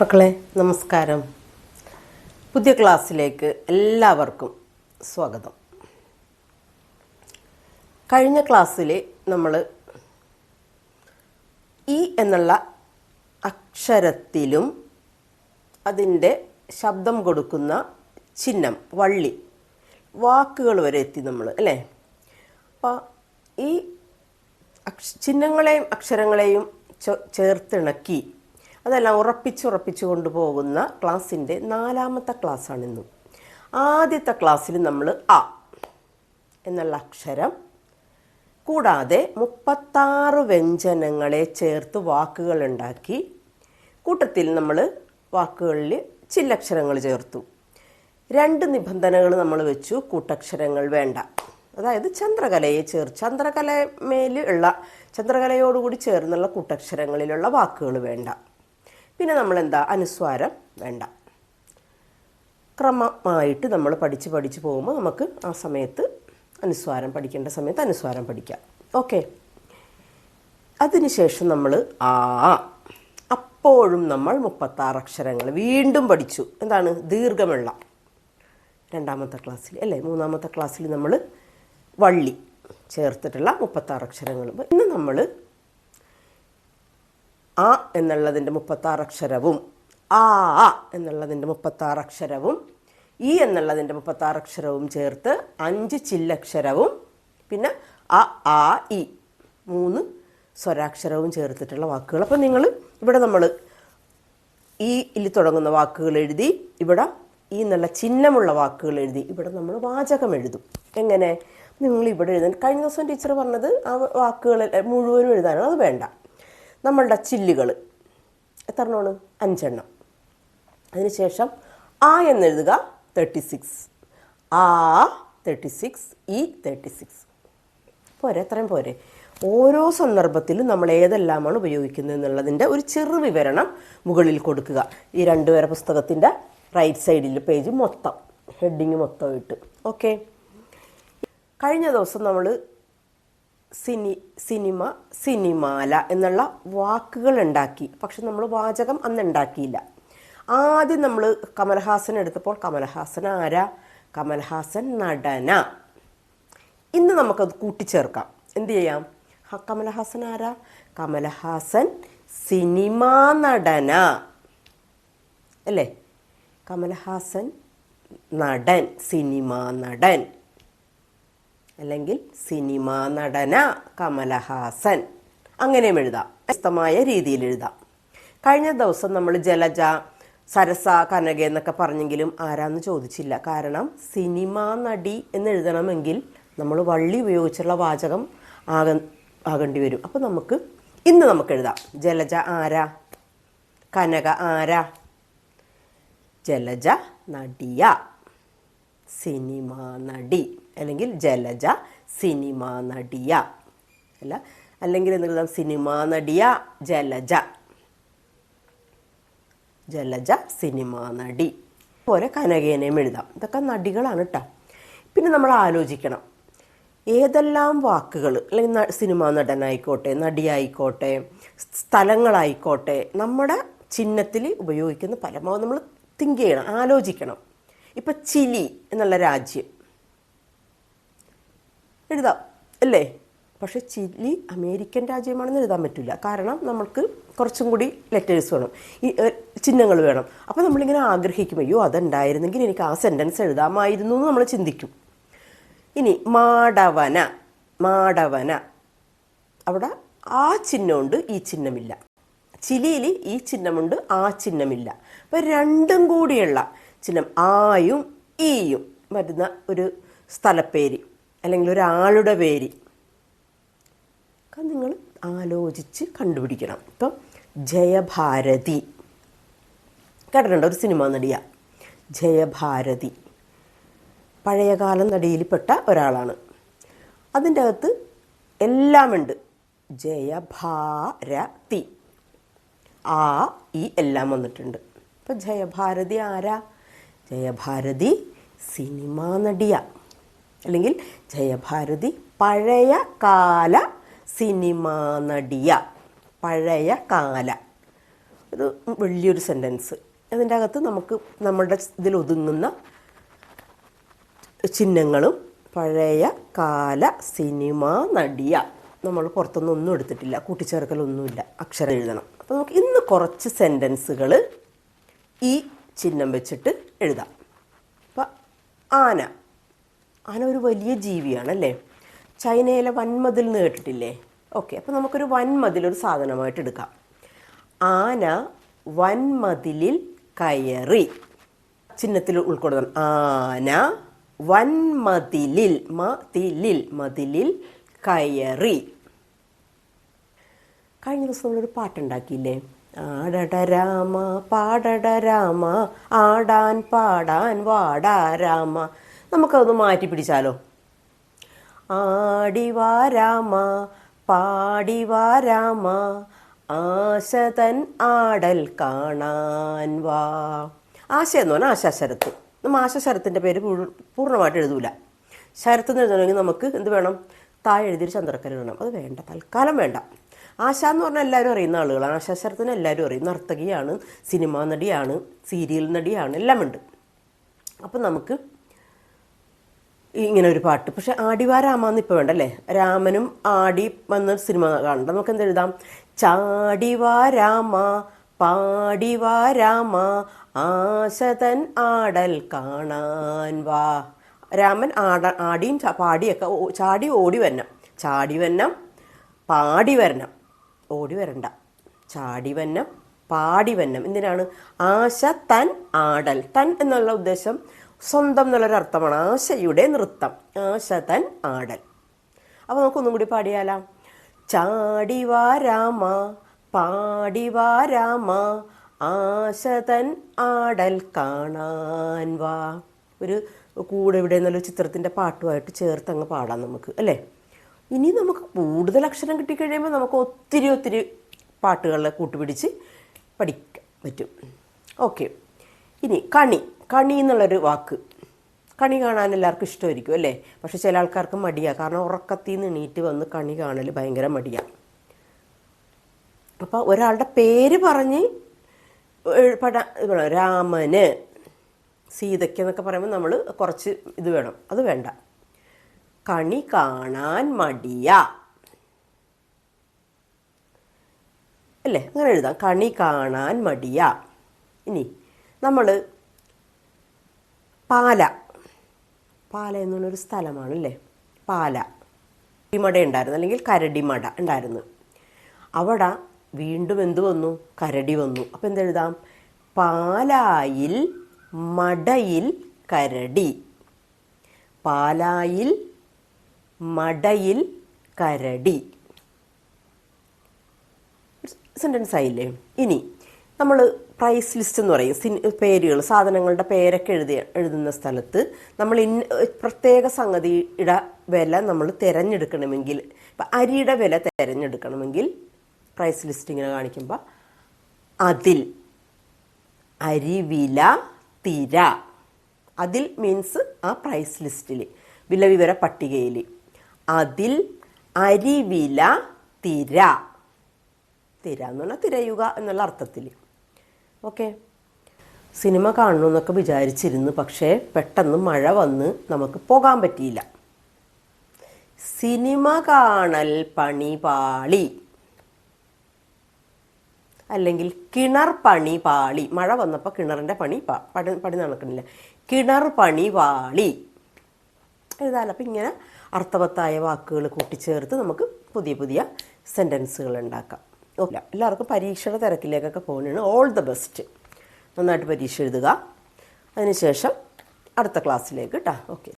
മക്കളെ നമസ്കാരം. പുതിയ ക്ലാസ്സിലേക്ക് എല്ലാവർക്കും സ്വാഗതം. കഴിഞ്ഞ ക്ലാസ്സിൽ നമ്മൾ ഇ എന്നുള്ള അക്ഷരത്തിലും അതിൻ്റെ ശബ്ദം കൊടുക്കുന്ന ചിഹ്നം വള്ളി വാക്കുകൾ വരെ എത്തി നമ്മൾ അല്ലേ. അപ്പോൾ ഈ ചിഹ്നങ്ങളെയും അക്ഷരങ്ങളെയും ചേർത്തിണക്കി അതെല്ലാം ഉറപ്പിച്ചു കൊണ്ടുപോകുന്ന ക്ലാസ്സിൻ്റെ 4ാമത്തെ ക്ലാസ്സാണിന്നും. ആദ്യത്തെ ക്ലാസ്സിൽ നമ്മൾ അ എന്നുള്ള അക്ഷരം കൂടാതെ 36 വ്യഞ്ജനങ്ങളെ ചേർത്ത് വാക്കുകൾ ഉണ്ടാക്കി. കൂട്ടത്തിൽ നമ്മൾ വാക്കുകളിൽ ചില്ലക്ഷരങ്ങൾ ചേർത്തു. 2 നിബന്ധനകൾ നമ്മൾ വെച്ചു. കൂട്ടക്ഷരങ്ങൾ വേണ്ട, അതായത് ചന്ദ്രകലയെ ചന്ദ്രകലയോടുകൂടി ചേർന്നുള്ള കൂട്ടക്ഷരങ്ങളിലുള്ള വാക്കുകൾ വേണ്ട. പിന്നെ നമ്മളെന്താ, അനുസ്വാരം വേണ്ട. ക്രമമായിട്ട് നമ്മൾ പഠിച്ച് പോകുമ്പോൾ നമുക്ക് ആ സമയത്ത് അനുസ്വാരം പഠിക്കേണ്ട സമയത്ത് അനുസ്വാരം പഠിക്കാം. ഓക്കെ. അതിനുശേഷം നമ്മൾ അപ്പോഴും നമ്മൾ 36 അക്ഷരങ്ങൾ വീണ്ടും പഠിച്ചു. എന്താണ്? ദീർഘമുള്ള 2ാമത്തെ ക്ലാസ്സിൽ അല്ലേ. 3ാമത്തെ ക്ലാസ്സിൽ നമ്മൾ വള്ളി ചേർത്തിട്ടുള്ള 36 അക്ഷരങ്ങൾ. ഇന്ന് നമ്മൾ ആ എന്നുള്ളതിൻ്റെ 36 അക്ഷരവും ആ എന്നുള്ളതിൻ്റെ 36 അക്ഷരവും ഇ എന്നുള്ളതിൻ്റെ 36 അക്ഷരവും ചേർത്ത് 5 ചില്ലക്ഷരവും പിന്നെ ആ ഇ 3 സ്വരാക്ഷരവും ചേർത്തിട്ടുള്ള വാക്കുകൾ. അപ്പം നിങ്ങൾ ഇവിടെ നമ്മൾ ഇയിൽ തുടങ്ങുന്ന വാക്കുകൾ എഴുതി, ഇവിടെ ഈ എന്നുള്ള ചിഹ്നമുള്ള വാക്കുകൾ എഴുതി, ഇവിടെ നമ്മൾ വാചകം എഴുതും. എങ്ങനെ? നിങ്ങൾ ഇവിടെ എഴുതാൻ കഴിഞ്ഞ ദിവസം ടീച്ചർ പറഞ്ഞത് ആ വാക്കുകൾ മുഴുവനും എഴുതാനോ, അത് വേണ്ട. നമ്മളുടെ ചില്ലുകൾ എത്രണ്ണമാണ്? 5 എണ്ണം. അതിനുശേഷം ആ എന്നെഴുതുക 36, ആ 36, ഈ 36. പോരെ? എത്രയും പോരെ? ഓരോ സന്ദർഭത്തിലും നമ്മൾ ഏതെല്ലാമാണ് ഉപയോഗിക്കുന്നത് എന്നുള്ളതിൻ്റെ ഒരു ചെറു വിവരണം മുകളിൽ കൊടുക്കുക. ഈ 2 വര പുസ്തകത്തിൻ്റെ റൈറ്റ് സൈഡിൽ പേജ് മൊത്തം ഹെഡിങ് മൊത്തം ഇട്ട്. ഓക്കെ. കഴിഞ്ഞ ദിവസം നമ്മൾ സിനിമ, സിനിമാല എന്നുള്ള വാക്കുകൾ ഉണ്ടാക്കി. പക്ഷെ നമ്മൾ വാചകം അന്ന് ഉണ്ടാക്കിയില്ല. ആദ്യം നമ്മൾ കമൽഹാസൻ എടുത്തപ്പോൾ കമൽഹാസൻ ആരാ? കമൽഹാസൻ നടന. ഇന്ന് നമുക്കത് കൂട്ടിച്ചേർക്കാം. എന്ത് ചെയ്യാം? കമൽഹാസൻ ആരാ? കമൽഹാസൻ സിനിമാ നടന അല്ലേ. കമൽഹാസൻ നടൻ, സിനിമാ നടൻ, അല്ലെങ്കിൽ സിനിമാ നടന കമലഹാസൻ, അങ്ങനെയും എഴുതാം. വ്യത്യസ്തമായ രീതിയിൽ എഴുതാം. കഴിഞ്ഞ ദിവസം നമ്മൾ ജലജ, സരസ, കനക എന്നൊക്കെ പറഞ്ഞെങ്കിലും ആരാന്ന് ചോദിച്ചില്ല. കാരണം സിനിമാ നടി എന്ന് എഴുതണമെങ്കിൽ നമ്മൾ വള്ളി ഉപയോഗിച്ചുള്ള വാചകം ആകേണ്ടി വരും. അപ്പോൾ ഇന്ന് നമുക്ക് എഴുതാം. ജലജ ആരാ? കനക ആരാ? ജലജ നടിയ, സിനിമാ നടി, അല്ലെങ്കിൽ ജലജ സിനിമാ നടിയ. അല്ലെങ്കിൽ എന്തെഴുതാം? സിനിമാ നടിയ ജലജ, ജലജ സിനിമാ നടി. പോലെ കനകേനയും എഴുതാം. ഇതൊക്കെ നടികളാണ് കേട്ടോ. പിന്നെ നമ്മൾ ആലോചിക്കണം ഏതെല്ലാം വാക്കുകൾ, അല്ലെങ്കിൽ സിനിമാ നടനായിക്കോട്ടെ, നടിയായിക്കോട്ടെ, സ്ഥലങ്ങളായിക്കോട്ടെ, നമ്മുടെ ചിഹ്നത്തിൽ ഉപയോഗിക്കുന്ന പരമാവധി നമ്മൾ തിങ്ക് ചെയ്യണം, ആലോചിക്കണം. ഇപ്പം ചിലി എന്നുള്ള രാജ്യം എഴുതാം അല്ലേ. പക്ഷെ ചിലി അമേരിക്കൻ രാജ്യമാണെന്ന് എഴുതാൻ പറ്റില്ല. കാരണം നമ്മൾക്ക് കുറച്ചും കൂടി ലെറ്റേഴ്സ് വേണം, ഈ ചിഹ്നങ്ങൾ വേണം. അപ്പോൾ നമ്മളിങ്ങനെ ആഗ്രഹിക്കും, അയ്യോ അതുണ്ടായിരുന്നെങ്കിൽ എനിക്ക് ആ സെൻറ്റൻസ് എഴുതാമായിരുന്നു എന്ന് നമ്മൾ ചിന്തിക്കും. ഇനി മാടവന, മാടവന, അവിടെ ആ ചിഹ്നമുണ്ട്, ഈ ചിഹ്നമില്ല. ചിലിയിൽ ഈ ചിഹ്നമുണ്ട്, ആ ചിഹ്നമില്ല. അപ്പോൾ രണ്ടും കൂടിയുള്ള ചിഹ്നം ആയും ഈയും വരുന്ന ഒരു സ്ഥലപ്പേര് അല്ലെങ്കിൽ ഒരാളുടെ പേര് നിങ്ങൾ ആലോചിച്ച് കണ്ടുപിടിക്കണം. ഇപ്പം ജയഭാരതി കേട്ടിട്ടുണ്ട്, ഒരു സിനിമാ നടിയ ജയഭാരതി. പഴയകാല നടിയിൽപ്പെട്ട ഒരാളാണ്. അതിൻ്റെ അകത്ത് എല്ലാമുണ്ട്. ജയഭാരതി, ആ ഈ എല്ലാം വന്നിട്ടുണ്ട്. അപ്പം ജയഭാരതി ആരാ? ജയഭാരതി സിനിമാ നടിയ, അല്ലെങ്കിൽ ജയഭാരതി പഴയ കാല സിനിമാ നടിയ, പഴയ കാല. ഒരു വലിയൊരു സെൻറ്റൻസ്. അതിൻ്റെ അകത്ത് നമുക്ക് നമ്മുടെ ഇതിൽ ഒതുങ്ങുന്ന ചിഹ്നങ്ങളും പഴയ കാല സിനിമ നടിയ, നമ്മൾ പുറത്തൊന്നും ഒന്നും എടുത്തിട്ടില്ല, കൂട്ടിച്ചേർക്കലൊന്നുമില്ല, അക്ഷരം എഴുതണം. അപ്പോൾ നമുക്ക് ഇന്ന് കുറച്ച് സെൻറ്റൻസുകൾ ഈ ചിഹ്നം വെച്ചിട്ട് എഴുതാം. അപ്പോൾ ആന ഒരു വലിയ ജീവിയാണല്ലേ. ചൈനയിലെ വൻമതിൽ എന്ന് കേട്ടിട്ടില്ലേ? ഓക്കെ, അപ്പോൾ നമുക്കൊരു വൻമതിൽ ഒരു സാധനമായിട്ട് എടുക്കാം. ആന വൻമതിലിൽ കയറി. ചിഹ്നത്തിൽ ഉൾക്കൊള്ളുന്നു. ആന വൻമതിലിൽ, മതിലിൽ കയറി. കഴിഞ്ഞ ദിവസം നമ്മളൊരു പാട്ടുണ്ടാക്കിയില്ലേ? ആടട രാമ പാടട രാമ ആടാൻ പാടാൻ വാടാ രാമ. നമുക്കതൊന്ന് മാറ്റി പിടിച്ചാലോ? ആടിവാ രാമ പാടിവാ രാമ ആശതൻ ആടൽ കാണാൻ വാ. ആശ എന്ന് പറഞ്ഞാൽ ആശാശരത്ത്. നമ്മൾ ആശാശരത്തിൻ്റെ പേര് പൂർണ്ണമായിട്ട് എഴുതൂല. ശരത്ത് എന്ന് എഴുതണമെങ്കിൽ നമുക്ക് എന്ത് വേണം? താഴെ എഴുതിയൊരു ചന്ദ്രക്കല വേണം. അത് വേണ്ട, തൽക്കാലം വേണ്ട. ആശ എന്ന് പറഞ്ഞാൽ എല്ലാവരും അറിയുന്ന ആളുകളാണ്. ആശാശരത്തിന് എല്ലാവരും അറിയും. നർത്തകിയാണ്, സിനിമാ നടിയാണ്, സീരിയൽ നടിയാണ്, എല്ലാം ഉണ്ട്. അപ്പം നമുക്ക് ഇങ്ങനെ ഒരു പാട്ട്. പക്ഷെ ആടിവാ രാമാന്ന് ഇപ്പോൾ വേണ്ടല്ലേ. രാമനും ആടി വന്ന സിനിമ കാണണ്ട. നമുക്ക് എന്തെഴുതാം? ചാടിവാ രാമ പാടിവാ രാമ ആശതൻ ആടൽ കാണാൻ വാ. രാമൻ ആടിയും പാടിയൊക്കെ ചാടി ഓടി വരണം. ചാടി വരണം, പാടി വരണം. ഓടി വരണ്ട. ചാടി വന്നം, പാടി വന്നം. എന്തിനാണ്? ആശ തൻ ആടൽ. തൻ എന്നുള്ള ഉദ്ദേശം സ്വന്തം എന്നുള്ളൊരർത്ഥമാണ്. ആശയുടെ നൃത്തം. ആശ തൻ ആടൽ. അപ്പോൾ നമുക്കൊന്നും കൂടി പാടിയാലോ? ചാടിവാ രാമ പാടിവാ രാമ ആശതൻ ആടൽ കാണാൻ വാ. ഒരു കൂടെ ഇവിടെ എന്നുള്ള ചിത്രത്തിൻ്റെ പാട്ടുമായിട്ട് ചേർത്ത് അങ്ങ് പാടാം നമുക്ക്, അല്ലേ? ഇനി നമുക്ക് കൂടുതൽ അക്ഷരം കിട്ടിക്കഴിയുമ്പോൾ നമുക്ക് ഒത്തിരി പാട്ടുകളെ കൂട്ടുപിടിച്ച് പഠിക്കാൻ പറ്റും. ഓക്കെ, ഇനി കണി എന്നുള്ളൊരു വാക്ക്. കണി കാണാൻ എല്ലാവർക്കും ഇഷ്ടമായിരിക്കും, അല്ലേ? പക്ഷെ ചില ആൾക്കാർക്ക് മടിയാണ്. കാരണം ഉറക്കത്തിൽ നിന്ന് എണീറ്റ് വന്ന് കണി കാണൽ ഭയങ്കര മടിയാണ്. അപ്പോൾ ഒരാളുടെ പേര് പറഞ്ഞ് രാമന്, സീതയ്ക്ക് എന്നൊക്കെ പറയുമ്പോൾ നമ്മൾ കുറച്ച് ഇത് വേണം. അത് വേണ്ട. കണി കാണാൻ മടിയ, അല്ലേ? അങ്ങനെ എഴുതാം. കണി കാണാൻ മടിയ. ഇനി നമ്മൾ പാല എന്നുള്ളൊരു സ്ഥലമാണല്ലേ. പാല മട ഉണ്ടായിരുന്നു, അല്ലെങ്കിൽ കരടിമട ഉണ്ടായിരുന്നു. അവിടെ വീണ്ടും എന്ത് വന്നു? കരടി വന്നു. അപ്പം എന്തെഴുതാം? പാലായിൽ മടയിൽ കരടി. പാലായിൽ മടയിൽ കരടി. സെൻറ്റൻസ് ആയില്ലേ? ഇനി നമ്മൾ പ്രൈസ് ലിസ്റ്റ് എന്ന് പറയും. പേരുകൾ, സാധനങ്ങളുടെ പേരൊക്കെ എഴുതുന്ന സ്ഥലത്ത് നമ്മൾ പ്രത്യേക സംഗതിയുടെ വില നമ്മൾ തിരഞ്ഞെടുക്കണമെങ്കിൽ, ഇപ്പം അരിയുടെ വില തിരഞ്ഞെടുക്കണമെങ്കിൽ പ്രൈസ് ലിസ്റ്റ് ഇങ്ങനെ കാണിക്കുമ്പോൾ അതിൽ, അരിവില തിര. അതിൽ മീൻസ് ആ പ്രൈസ് ലിസ്റ്റിൽ, വിലവിവര പട്ടികയിൽ. അതിൽ അരിവില തിര. തിര എന്ന് പറഞ്ഞാൽ തിരയുക എന്നുള്ള അർത്ഥത്തിൽ. ഓക്കെ, സിനിമ കാണണമെന്നൊക്കെ വിചാരിച്ചിരുന്നു. പക്ഷേ പെട്ടെന്ന് മഴ വന്ന് നമുക്ക് പോകാൻ പറ്റിയില്ല. സിനിമ കാണൽ പണി പാളി, അല്ലെങ്കിൽ കിണർ പണി പാളി. മഴ വന്നപ്പോൾ കിണറിൻ്റെ പണി നടക്കണില്ല. കിണർ പണി പാളി എഴുതാമല്ലോ. അപ്പം ഇങ്ങനെ അർത്ഥവത്തായ വാക്കുകൾ കൂട്ടിച്ചേർത്ത് നമുക്ക് പുതിയ സെൻറ്റൻസുകൾ ഉണ്ടാക്കാം. ഓക്കെ, എല്ലാവർക്കും പരീക്ഷയുടെ തിരക്കിലേക്കൊക്കെ പോകുന്നതാണ്. All the best. നന്നായിട്ട് പരീക്ഷ എഴുതുക. അതിനുശേഷം അടുത്ത ക്ലാസ്സിലേക്ക് കേട്ടോ. ഓക്കെ.